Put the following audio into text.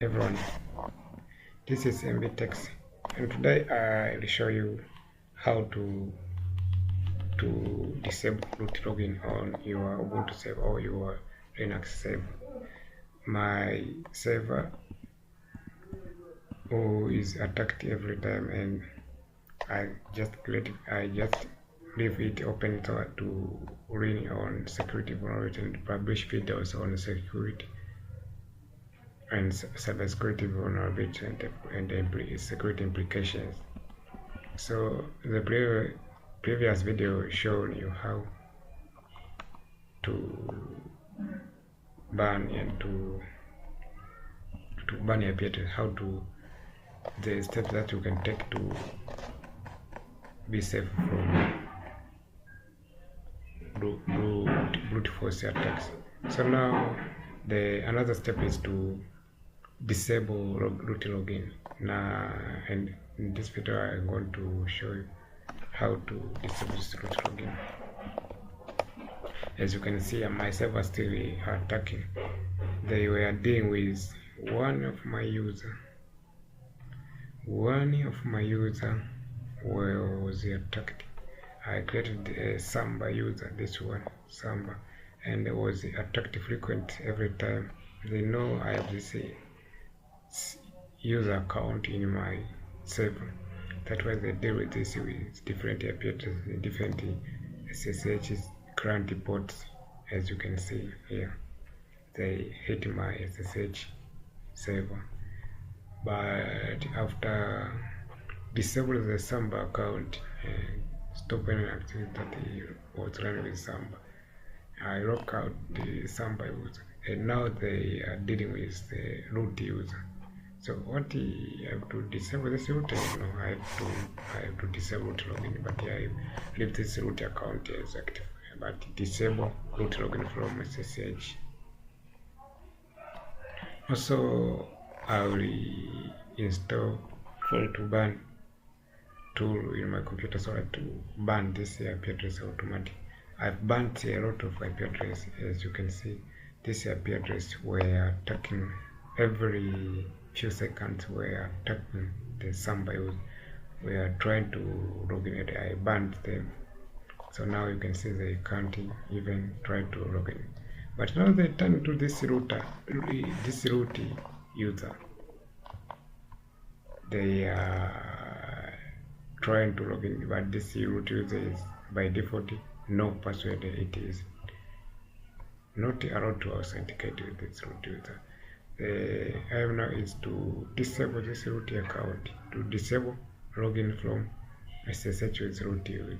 Everyone, this is MBTex, and today I'll show you how to disable root login on your Ubuntu server or your Linux server. My server is attacked every time, and I just leave it open so to run on security vulnerability and publish videos on security and cybersecurity vulnerability and security implications. So the previous video showed you how to ban and to ban your page, how to the steps that you can take to be safe from brute force attacks. So now another step is to disable root login. And in this video I'm going to show you how to disable this root login. As you can see, my server still attacking. They were dealing with one of my user was attacked. I created a Samba user, this one Samba, and it was attacked frequent every time. They know I have this user account in my server. That's why they deal with this with different IP addresses, different SSH client ports. As you can see here, they hit my SSH server. But after disabling the Samba account and stopping activity that was running with Samba, I lock out the Samba user, and now they are dealing with the root user. So what I have to disable this root? I have to disable root login, but I leave this root account as active, but disable root login from SSH. Also, I will install fault to ban tool in my computer so that to ban this IP address automatically. I've banned a lot of IP address. As you can see, this IP address were attacking every few seconds. Were attacking the Samba use. We are trying to log in. I banned them, so now you can see they can't even try to log in. But now they turn to this root user. They are trying to log in, but this root user is by default no password. It is not allowed to authenticate with this root user. The aim now is to disable this root account, to disable login from SSH with root user.